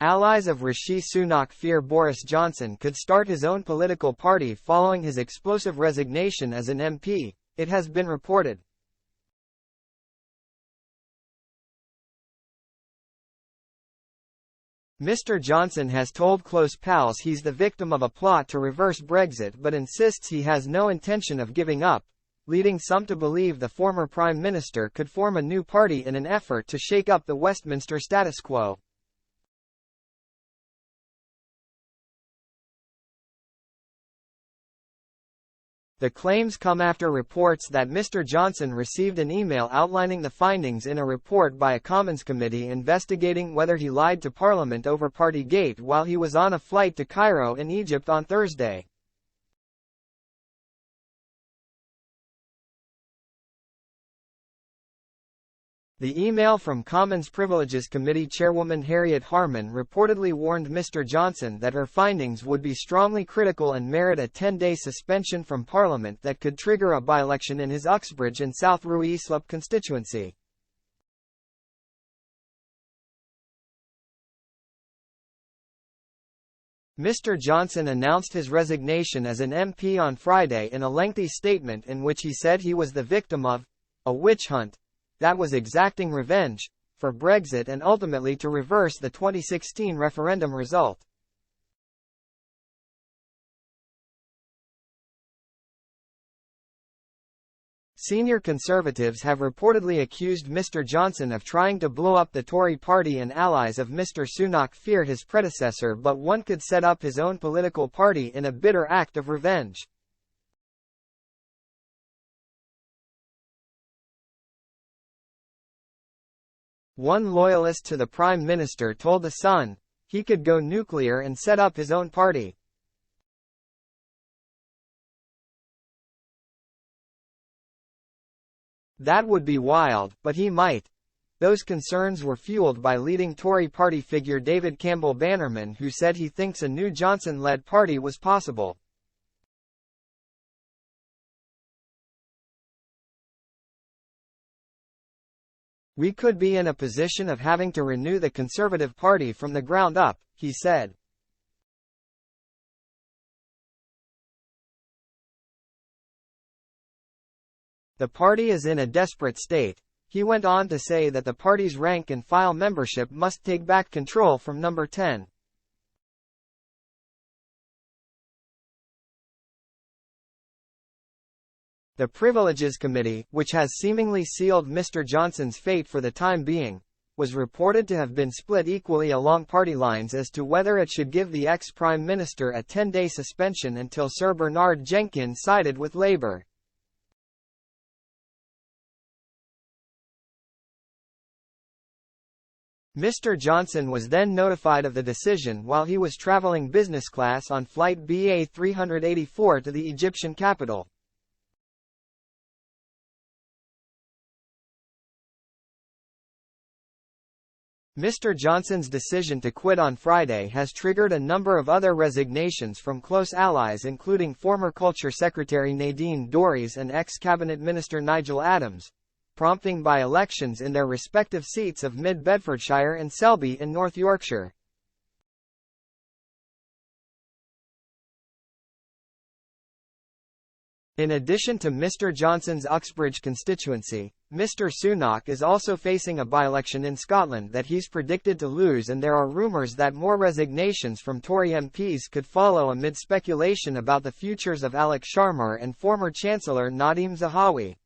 Allies of Rishi Sunak fear Boris Johnson could start his own political party following his explosive resignation as an MP, it has been reported. Mr. Johnson has told close pals he's the victim of a plot to reverse Brexit but insists he has no intention of giving up, leading some to believe the former Prime Minister could form a new party in an effort to shake up the Westminster status quo. The claims come after reports that Mr. Johnson received an email outlining the findings in a report by a Commons committee investigating whether he lied to Parliament over Partygate while he was on a flight to Cairo in Egypt on Thursday. The email from Commons Privileges Committee Chairwoman Harriet Harman reportedly warned Mr. Johnson that her findings would be strongly critical and merit a 10-day suspension from Parliament that could trigger a by-election in his Uxbridge and South Ruislip constituency. Mr. Johnson announced his resignation as an MP on Friday in a lengthy statement in which he said he was the victim of a witch hunt that was exacting revenge for Brexit and ultimately to reverse the 2016 referendum result. Senior Conservatives have reportedly accused Mr. Johnson of trying to blow up the Tory party, and allies of Mr. Sunak fear his predecessor, but one could set up his own political party in a bitter act of revenge. One loyalist to the Prime Minister told The Sun he could go nuclear and set up his own party. That would be wild, but he might. Those concerns were fueled by leading Tory party figure David Campbell Bannerman, who said he thinks a new Johnson-led party was possible. "We could be in a position of having to renew the Conservative Party from the ground up," he said. "The party is in a desperate state." He went on to say that the party's rank-and-file membership must take back control from Number 10. The Privileges Committee, which has seemingly sealed Mr. Johnson's fate for the time being, was reported to have been split equally along party lines as to whether it should give the ex-Prime Minister a 10-day suspension until Sir Bernard Jenkins sided with Labour. Mr. Johnson was then notified of the decision while he was travelling business class on flight BA 384 to the Egyptian capital. Mr. Johnson's decision to quit on Friday has triggered a number of other resignations from close allies, including former Culture Secretary Nadine Dorries and ex-Cabinet Minister Nigel Adams, prompting by-elections in their respective seats of Mid Bedfordshire and Selby in North Yorkshire. In addition to Mr. Johnson's Uxbridge constituency, Mr. Sunak is also facing a by-election in Scotland that he's predicted to lose, and there are rumours that more resignations from Tory MPs could follow amid speculation about the futures of Alec Sharma and former Chancellor Nadhim Zahawi.